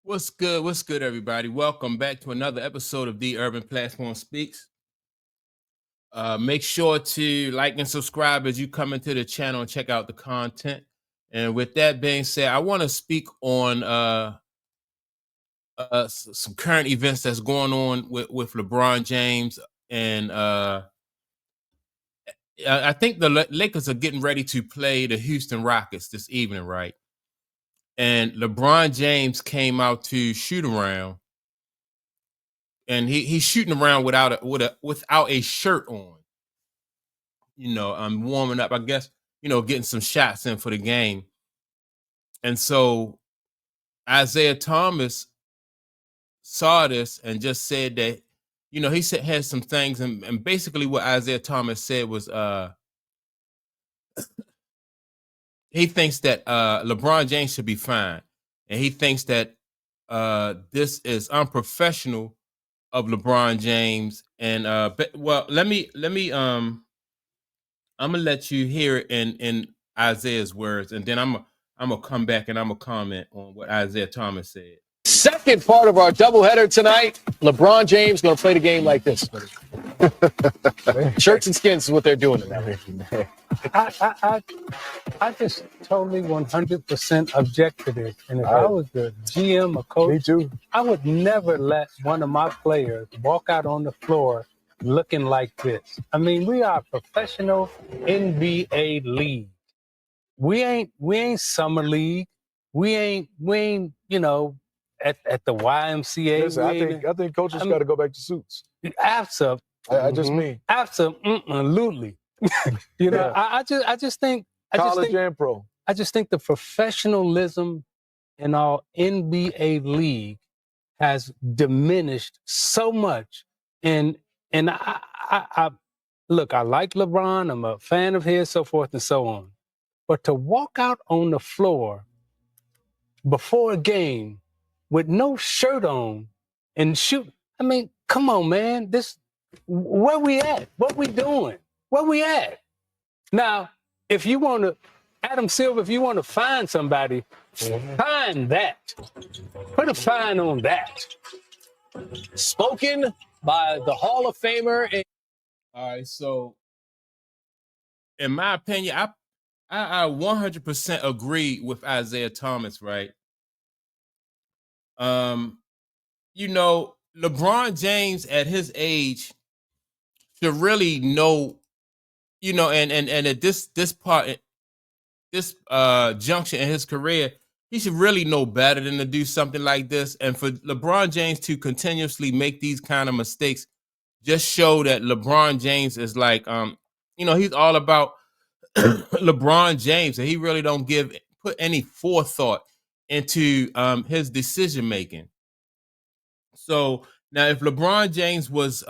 What's good? What's good, everybody? Welcome back to another episode of The Urban Platform Speaks. Make sure to like and subscribe as you come into the channel and check out the content. And with that being said, I want to speak on some current events that's going on with LeBron James. And I think the Lakers are getting ready to play the Houston Rockets this evening, right? And LeBron James came out to shoot around. And he's shooting around without a shirt on. I'm warming up, I guess, getting some shots in for the game. And so Isaiah Thomas saw this and just said that, he said had some things, and basically what Isaiah Thomas said was he thinks that LeBron James should be fined. And he thinks that this is unprofessional of LeBron James. And I'm gonna let you hear it in Isaiah's words, and then I'm gonna come back and I'm gonna comment on what Isaiah Thomas said. Second part of our doubleheader tonight. LeBron James going to play the game like this. Shirts and skins is what they're doing tonight. I just totally 100% object to this. And if I was the GM or coach, Me too. I would never let one of my players walk out on the floor looking like this. I mean, we are a professional NBA league. We ain't summer league. We ain't at the YMCA. Listen, I think coaches got to go back to suits. I just mean Absolutely. Yeah. I just think college and pro. I just think the professionalism in our NBA league has diminished so much. And I look, I like LeBron. I'm a fan of his, so forth and so on. But to walk out on the floor before a game with no shirt on and shoot, I mean, come on, man. Where we at? What we doing? Where we at? Now, if you want to, Adam Silver, if you want to find somebody, find that. Put a fine on that. Spoken by the Hall of Famer. All right, so in my opinion, I 100% agree with Isaiah Thomas, right? LeBron James at his age should really know, and at this junction in his career, he should really know better than to do something like this. And for LeBron James to continuously make these kind of mistakes just show that LeBron James is like, he's all about LeBron James, and he really don't put any forethought into his decision making. So now, if LeBron James was,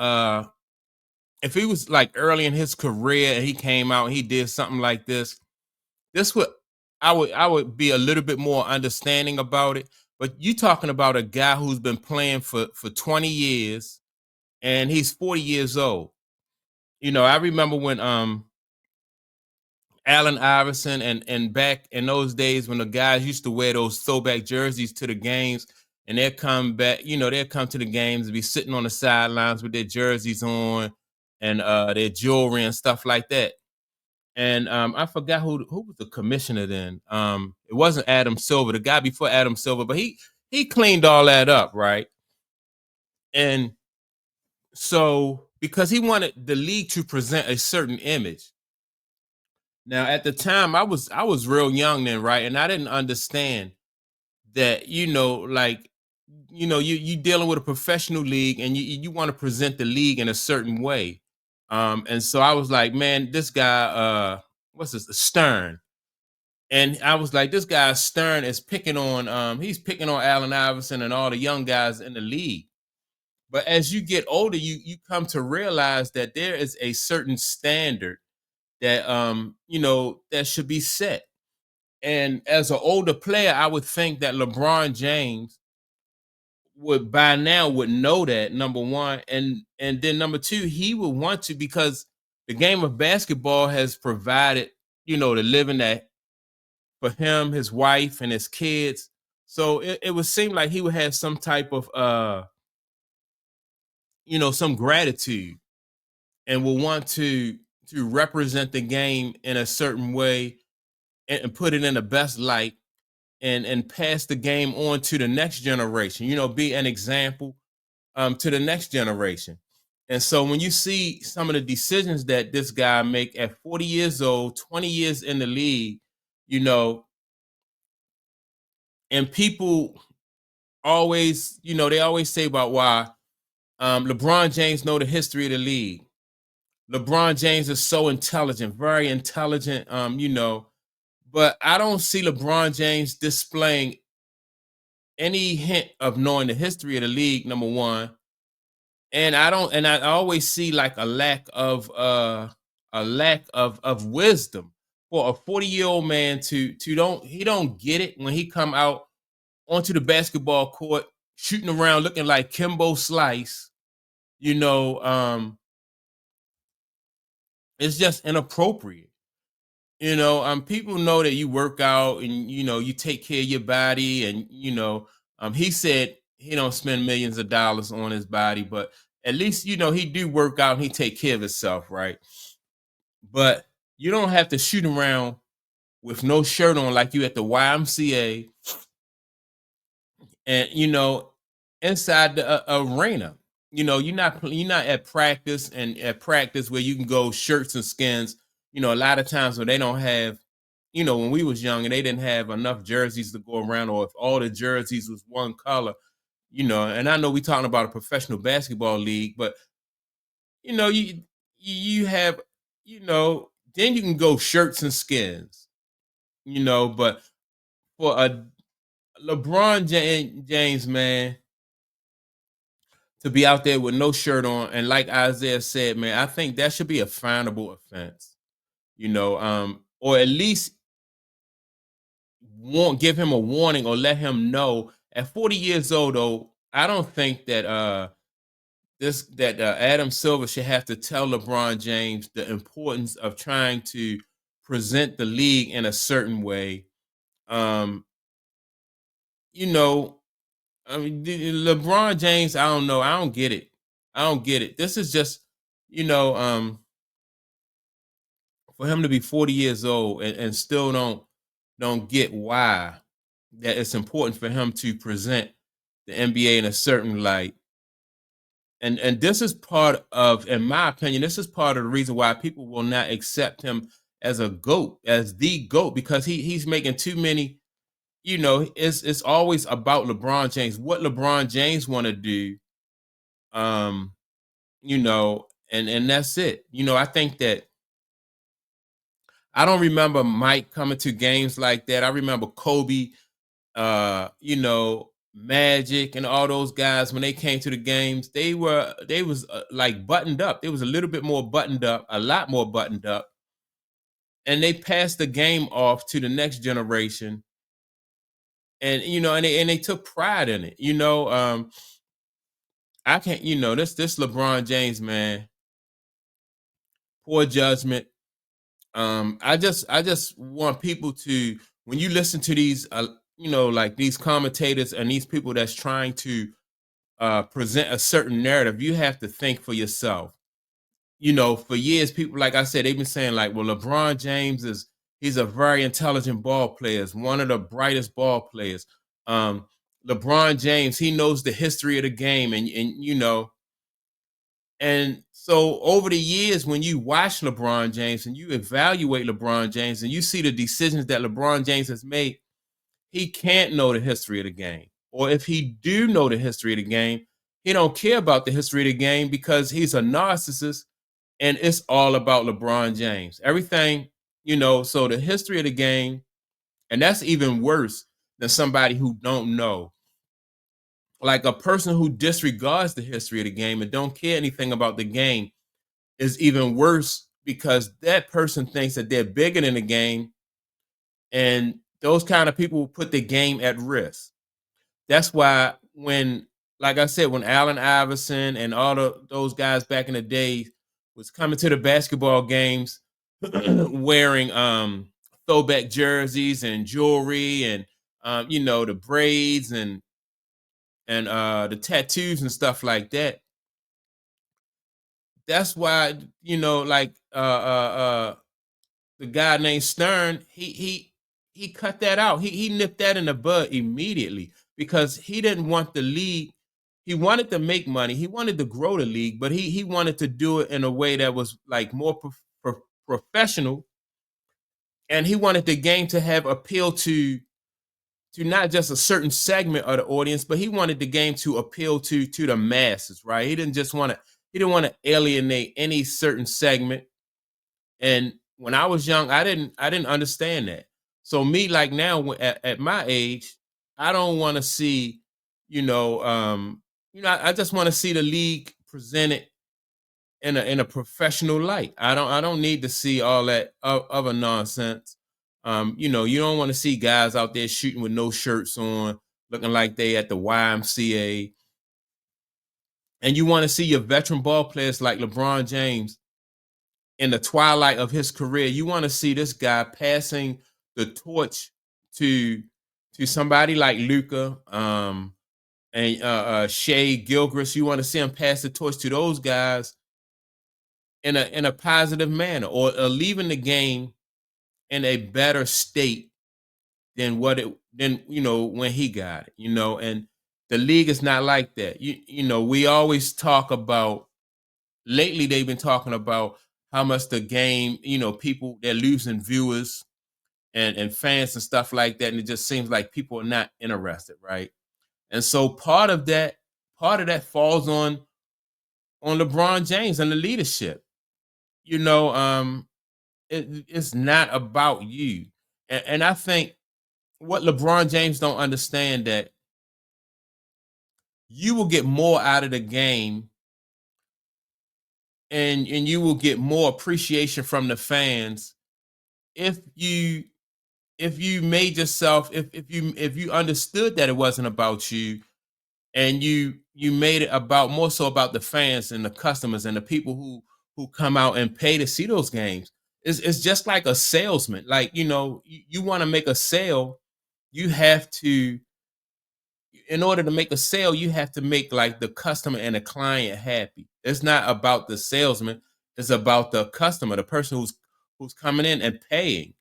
if he was like early in his career and he came out and he did something like this would I would be a little bit more understanding about it. But you talking about a guy who's been playing for 20 years and he's 40 years old. I remember when Allen Iverson and back in those days when the guys used to wear those throwback jerseys to the games, and they'd come back, they'd come to the games and be sitting on the sidelines with their jerseys on and their jewelry and stuff like that. And I forgot who was the commissioner then. It wasn't Adam Silver, the guy before Adam Silver, but he cleaned all that up, right? And so because he wanted the league to present a certain image. Now, at the time, I was real young then, right? And I didn't understand that, you dealing with a professional league and you want to present the league in a certain way. And so I was like, man, this guy, what's this, Stern. And I was like, this guy Stern is picking on, he's picking on Allen Iverson and all the young guys in the league. But as you get older, you come to realize that there is a certain standard that that should be set. And as an older player, I would think that LeBron James would by now would know that, number one, and then number two, he would want to, because the game of basketball has provided the living that for him, his wife, and his kids. So it would seem like he would have some type of some gratitude and will want to represent the game in a certain way and put it in the best light and pass the game on to the next generation, be an example to the next generation. And so when you see some of the decisions that this guy make at 40 years old, 20 years in the league, and people always, they always say about why LeBron James know the history of the league. LeBron James is so intelligent, very intelligent, but I don't see LeBron James displaying any hint of knowing the history of the league, number one. And I always see like a lack of wisdom for a 40-year-old man to don't get it when he come out onto the basketball court shooting around looking like Kimbo Slice. It's just inappropriate. People know that you work out and you take care of your body, and he said he don't spend millions of dollars on his body, but at least he do work out and he take care of himself, right? But you don't have to shoot around with no shirt on like you at the YMCA and inside the arena. You're not at practice, and at practice where you can go shirts and skins. A lot of times when they don't have, when we was young and they didn't have enough jerseys to go around, or if all the jerseys was one color, and I know we talking about a professional basketball league, but you have, then you can go shirts and skins, but for a LeBron James, man, to be out there with no shirt on, and like Isaiah said, man, I think that should be a finable offense, or at least won't give him a warning or let him know at 40 years old. Though I don't think that Adam Silver should have to tell LeBron James the importance of trying to present the league in a certain way. I mean, LeBron James, I don't know. I don't get it. This is just, for him to be 40 years old and still don't get why that it's important for him to present the NBA in a certain light. And this is part of, in my opinion, this is part of the reason why people will not accept him as the GOAT, because he's making too many. It's always about LeBron James, what LeBron James want to do, and that's it. I think that I don't remember Mike coming to games like that. I remember Kobe, Magic and all those guys, when they came to the games, they was like buttoned up. They was a little bit more buttoned up, a lot more buttoned up, and they passed the game off to the next generation. And and they took pride in it. I can't, this LeBron James, man, poor judgment. I just want people to, when you listen to these, like these commentators and these people that's trying to present a certain narrative, you have to think for yourself. For years, people, like I said, they've been saying like, well, LeBron James he's a very intelligent ball player, one of the brightest ball players. LeBron James, he knows the history of the game, and so over the years, when you watch LeBron James and you evaluate LeBron James and you see the decisions that LeBron James has made, he can't know the history of the game. Or if he do know the history of the game, he don't care about the history of the game because he's a narcissist and it's all about LeBron James. Everything, so the history of the game, and that's even worse than somebody who don't know. Like a person who disregards the history of the game and don't care anything about the game is even worse, because that person thinks that they're bigger than the game, and those kind of people will put the game at risk. That's why when, like I said, when Allen Iverson and all those guys back in the day was coming to the basketball games wearing throwback jerseys and jewelry and you know, the braids and the tattoos and stuff like that. That's why, you know, like the guy named Stern, he cut that out. He nipped that in the bud immediately because he didn't want the league. He wanted to make money. He wanted to grow the league, but he wanted to do it in a way that was like more professional, and he wanted the game to have appeal to not just a certain segment of the audience, but he wanted the game to appeal to the masses, right? He didn't want to alienate any certain segment. And when I was young, I didn't understand that. So me, like now at my age, I don't want to see, I just want to see the league presented in a professional light. I don't need to see all that other nonsense. You don't want to see guys out there shooting with no shirts on, looking like they at the YMCA. And you want to see your veteran ball players like LeBron James in the twilight of his career. You want to see this guy passing the torch to somebody like Luka and Shea Gilgeous. You want to see him pass the torch to those guys in a positive manner, or leaving the game in a better state than when he got it. And the league is not like that. We always talk about, lately they've been talking about how much the game, people, they're losing viewers and fans and stuff like that. And it just seems like people are not interested, right? And so part of that falls on LeBron James and the leadership. It's not about you. And I think what LeBron James don't understand, that you will get more out of the game, and you will get more appreciation from the fans if you made yourself, if you understood that it wasn't about you, and you made it about, more so about the fans and the customers and the people who come out and pay to see those games. It's just like a salesman. Like, you want to make a sale, you have to, in order to make a sale, you have to make like the customer and the client happy. It's not about the salesman, it's about the customer, the person who's coming in and paying.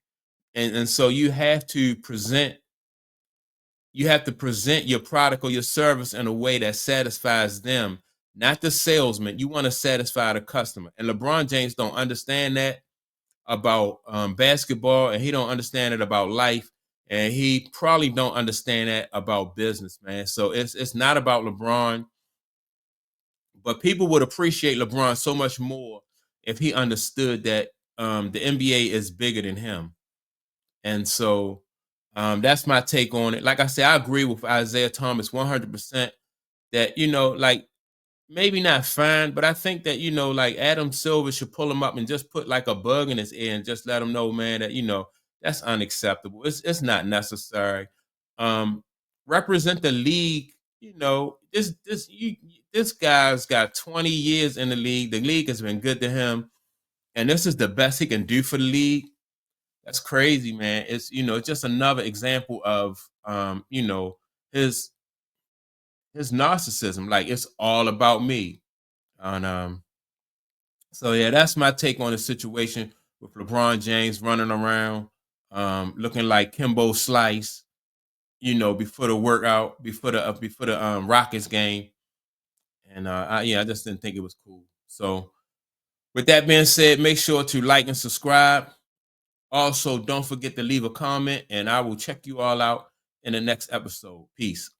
And so you have to present your product or your service in a way that satisfies them, not the salesman. You want to satisfy the customer. And LeBron James don't understand that about basketball, and he don't understand it about life, and he probably don't understand that about business, man. So it's not about LeBron, but people would appreciate LeBron so much more if he understood that the NBA is bigger than him. And so that's my take on it. Like I said, I agree with Isaiah Thomas 100% that, like, maybe not fine, but I think that, like Adam Silver should pull him up and just put like a bug in his ear and just let him know, man, that, that's unacceptable. It's not necessary. Represent the league. This guy's got 20 years in the league. The league has been good to him, and this is the best he can do for the league. That's crazy, man. It's it's just another example of his narcissism. Like, it's all about me. And so yeah, that's my take on the situation with LeBron James running around looking like Kimbo Slice, before the workout, before the Rockets game. And I just didn't think it was cool. So with that being said, make sure to like and subscribe. Also, don't forget to leave a comment, and I will check you all out in the next episode. Peace.